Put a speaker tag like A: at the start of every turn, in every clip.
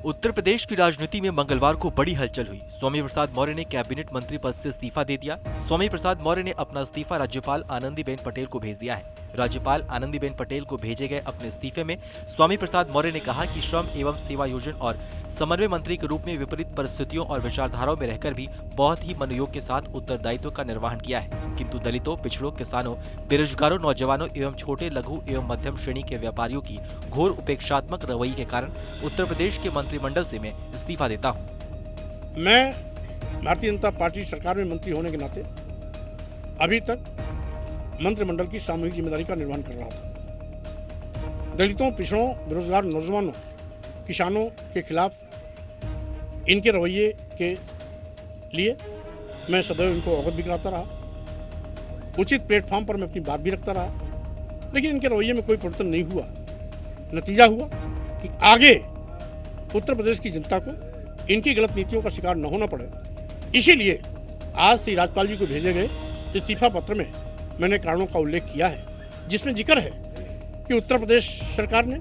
A: उत्तर प्रदेश की राजनीति में मंगलवार को बड़ी हलचल हुई। स्वामी प्रसाद मौर्य ने कैबिनेट मंत्री पद से इस्तीफा दे दिया। स्वामी प्रसाद मौर्य ने अपना इस्तीफा राज्यपाल आनंदीबेन पटेल को भेज दिया है। राज्यपाल आनंदीबेन पटेल को भेजे गए अपने इस्तीफे में स्वामी प्रसाद मौर्य ने कहा कि श्रम एवं सेवा योजन और समन्वय मंत्री के रूप में विपरीत परिस्थितियों और विचारधाराओं में रहकर भी बहुत ही मनोयोग के साथ उत्तरदायित्व का निर्वहन किया है, किंतु दलितों, पिछड़ों, किसानों, बेरोजगारों, नौजवानों एवं छोटे, लघु एवं मध्यम श्रेणी के व्यापारियों की घोर उपेक्षात्मक रवैये के कारण उत्तर प्रदेश के मंत्रिमंडल से मैं इस्तीफा देता हूँ।
B: मैं भारतीय जनता पार्टी सरकार में मंत्री होने के नाते अभी तक मंत्रिमंडल की सामूहिक जिम्मेदारी का निर्वहन कर रहा था। दलितों, पिछड़ों, बेरोजगार नौजवानों, किसानों के खिलाफ इनके रवैये के लिए मैं सदैव इनको अवगत भी कराता रहा। उचित प्लेटफॉर्म पर मैं अपनी बात भी रखता रहा, लेकिन इनके रवैये में कोई परिवर्तन नहीं हुआ। नतीजा हुआ कि आगे उत्तर प्रदेश की जनता को इनकी गलत नीतियों का शिकार न होना पड़े। इसीलिए आज से राज्यपाल जी को भेजे गए इस्तीफा पत्र में मैंने कारणों का उल्लेख किया है, जिसमें जिक्र है कि उत्तर प्रदेश सरकार ने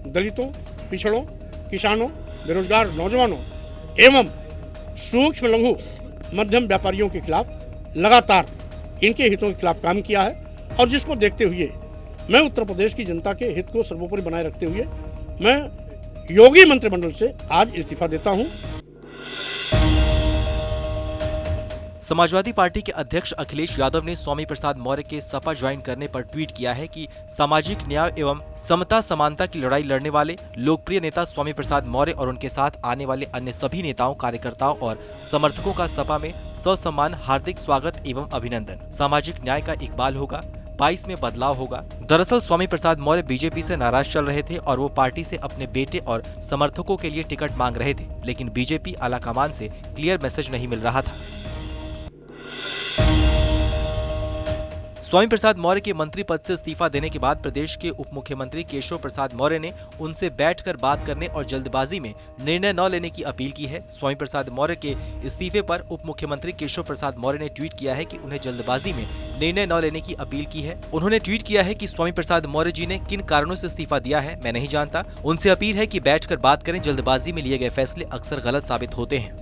B: दलितों, पिछड़ों, किसानों, बेरोजगार नौजवानों एवं सूक्ष्म, लघु, मध्यम व्यापारियों के खिलाफ लगातार इनके हितों के खिलाफ काम किया है, और जिसको देखते हुए मैं उत्तर प्रदेश की जनता के हित को सर्वोपरि बनाए रखते हुए मैं योगी मंत्रिमंडल से आज इस्तीफा देता हूं।
A: समाजवादी पार्टी के अध्यक्ष अखिलेश यादव ने स्वामी प्रसाद मौर्य के सपा ज्वाइन करने पर ट्वीट किया है कि सामाजिक न्याय एवं समता समानता की लड़ाई लड़ने वाले लोकप्रिय नेता स्वामी प्रसाद मौर्य और उनके साथ आने वाले अन्य सभी नेताओं, कार्यकर्ताओं और समर्थकों का सपा में ससम्मान हार्दिक स्वागत एवं अभिनंदन। सामाजिक न्याय का इकबाल होगा, 22 में बदलाव होगा। दरअसल स्वामी प्रसाद मौर्य बीजेपी से नाराज चल रहे थे और वो पार्टी से अपने बेटे और समर्थकों के लिए टिकट मांग रहे थे, लेकिन बीजेपी आलाकमान से क्लियर मैसेज नहीं मिल रहा था। स्वामी प्रसाद मौर्य के मंत्री पद से इस्तीफा देने के बाद प्रदेश के उप मुख्यमंत्री केशव प्रसाद मौर्य ने उनसे बैठकर बात करने और जल्दबाजी में निर्णय न लेने की अपील की है। स्वामी प्रसाद मौर्य के इस्तीफे पर उप मुख्यमंत्री केशव प्रसाद मौर्य ने ट्वीट किया है कि उन्हें जल्दबाजी में निर्णय न लेने की अपील की है। उन्होंने ट्वीट किया है कि स्वामी प्रसाद मौर्य जी ने किन कारणों से इस्तीफा दिया है मैं नहीं जानता, उनसे अपील है कि बैठकर बात करें। जल्दबाजी में लिए गए फैसले अक्सर गलत साबित होते हैं।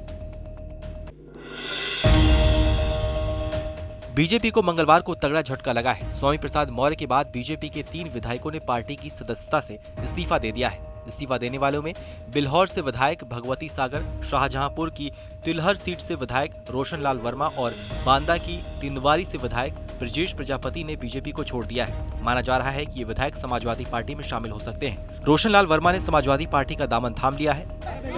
A: बीजेपी को मंगलवार को तगड़ा झटका लगा है। स्वामी प्रसाद मौर्य के बाद बीजेपी के 3 विधायकों ने पार्टी की सदस्यता से इस्तीफा दे दिया है। इस्तीफा देने वालों में बिल्हौर से विधायक भगवती सागर, शाहजहांपुर की तिलहर सीट से विधायक रोशन लाल वर्मा और बांदा की तिंदवारी से विधायक ब्रजेश प्रजापति ने बीजेपी को छोड़ दिया है। माना जा रहा है कि ये विधायक समाजवादी पार्टी में शामिल हो सकते हैं। रोशन लाल वर्मा ने समाजवादी पार्टी का दामन थाम लिया है।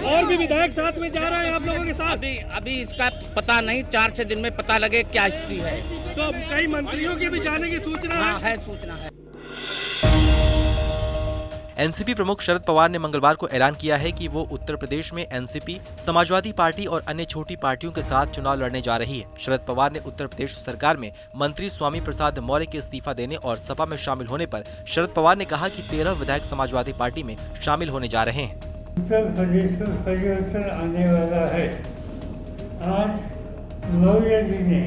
B: और भी विधायक साथ में जा रहे हैं आप लोगों के साथ?
C: अभी इसका पता नहीं, 4-6 दिन में पता लगे क्या स्थिति है।
B: तो कई मंत्रियों के भी जाने की सूचना
C: है, सूचना है।
A: एनसीपी प्रमुख शरद पवार ने मंगलवार को ऐलान किया है कि वो उत्तर प्रदेश में एनसीपी, समाजवादी पार्टी और अन्य छोटी पार्टियों के साथ चुनाव लड़ने जा रही है। शरद पवार ने उत्तर प्रदेश सरकार में मंत्री स्वामी प्रसाद मौर्य के इस्तीफा देने और सपा में शामिल होने पर शरद पवार ने कहा कि 13 विधायक समाजवादी पार्टी में शामिल होने जा रहे हैं।
D: उत्तर प्रदेश में परिवर्तन आने वाला है। आज मौर्य जी ने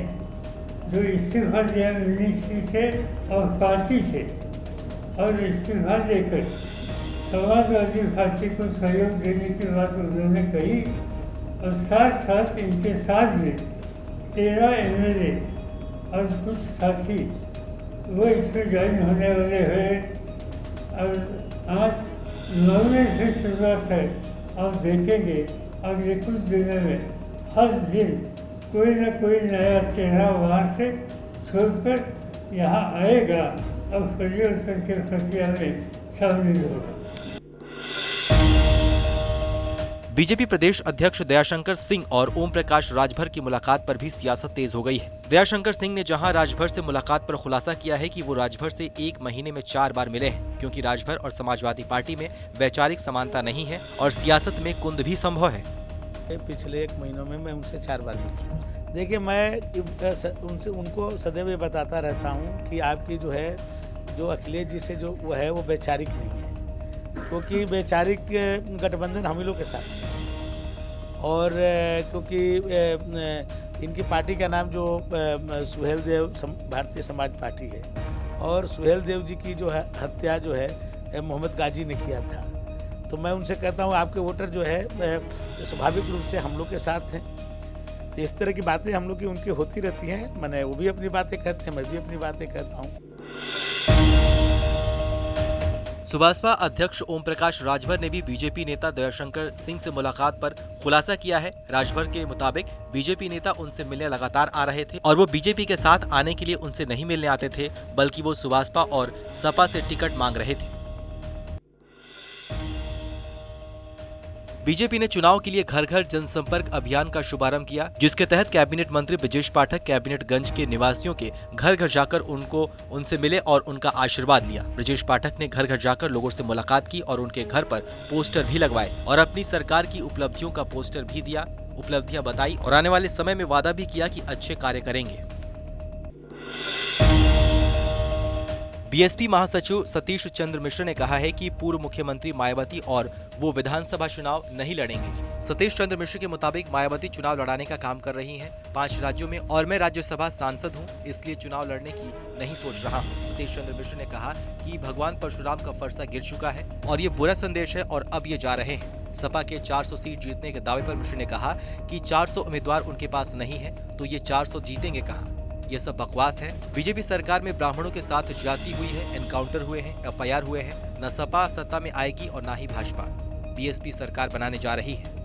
D: जो इस्तीफा दिया मिनिस्ट्री से और पार्टी से, और इस्तीफा देकर समाजवादी पार्टी को सहयोग देने की बात उन्होंने कही, और साथ साथ इनके साथ में 13 एमएलए और कुछ साथी वो इसमें ज्वाइन होने वाले हैं। और आज 9 से शुरुआत है। आप देखेंगे अगले कुछ दिनों में हर दिन कोई न कोई नया चेहरा वहाँ से छोड़कर यहाँ आएगा और परिवर्तन की प्रक्रिया में शामिल होगा।
A: बीजेपी प्रदेश अध्यक्ष दयाशंकर सिंह और ओम प्रकाश राजभर की मुलाकात पर भी सियासत तेज हो गई है। दयाशंकर सिंह ने जहां राजभर से मुलाकात पर खुलासा किया है कि वो राजभर से 1 महीने में 4 बार मिले हैं, क्योंकि राजभर और समाजवादी पार्टी में वैचारिक समानता नहीं है और सियासत में कुंद भी संभव है।
E: पिछले 1 महीनों में मैं उनसे 4 बार मिला। देखिए, मैं उनको सदैव ये बताता रहता हूँ कि आपकी जो अखिलेश जी से जो वो है वो वैचारिक नहीं है, क्योंकि वैचारिक गठबंधन हम ही लोग के साथ है। और क्योंकि इनकी पार्टी का नाम जो सुहेल देव भारतीय समाज पार्टी है, और सुहेल देव जी की जो है हत्या जो है मोहम्मद गाजी ने किया था, तो मैं उनसे कहता हूँ आपके वोटर जो है स्वाभाविक रूप से हम लोग के साथ हैं। तो इस तरह की बातें हम लोग की उनकी होती रहती हैं। मैंने वो भी अपनी बातें कहते हैं, मैं भी अपनी बातें कहता हूँ।
A: सुभाषपा अध्यक्ष ओम प्रकाश राजभर ने भी बीजेपी नेता दयाशंकर सिंह से मुलाकात पर खुलासा किया है। राजभर के मुताबिक बीजेपी नेता उनसे मिलने लगातार आ रहे थे और वो बीजेपी के साथ आने के लिए उनसे नहीं मिलने आते थे, बल्कि वो सुभाषपा और सपा से टिकट मांग रहे थे। बीजेपी ने चुनाव के लिए घर घर जनसंपर्क अभियान का शुभारंभ किया, जिसके तहत कैबिनेट मंत्री ब्रजेश पाठक कैबिनेटगंज के निवासियों के घर घर जाकर उनसे मिले और उनका आशीर्वाद लिया। ब्रजेश पाठक ने घर घर जाकर लोगों से मुलाकात की और उनके घर पर पोस्टर भी लगवाए और अपनी सरकार की उपलब्धियों का पोस्टर भी दिया, उपलब्धियां बताई और आने वाले समय में वादा भी किया कि अच्छे कार्य करेंगे। बीएसपी महासचिव सतीश चंद्र मिश्र ने कहा है कि पूर्व मुख्यमंत्री मायावती और वो विधानसभा चुनाव नहीं लड़ेंगे। सतीश चंद्र मिश्र के मुताबिक मायावती चुनाव लड़ाने का काम कर रही हैं 5 राज्यों में और मैं राज्यसभा सांसद हूं, इसलिए चुनाव लड़ने की नहीं सोच रहा हूं। सतीश चंद्र मिश्र ने कहा कि भगवान परशुराम का फरसा गिर चुका है और ये बुरा संदेश है और अब ये जा रहे हैं। सपा के 400 सीट जीतने के दावे पर मिश्र ने कहा कि 400 उम्मीदवार उनके पास नहीं है, तो ये 400 जीतेंगे कहां? ये सब बकवास है। बीजेपी सरकार में ब्राह्मणों के साथ ज्यादती हुई है, एनकाउंटर हुए हैं, एफआईआर हुए हैं। न सपा सत्ता में आएगी और न ही भाजपा। बीएसपी सरकार बनाने जा रही है।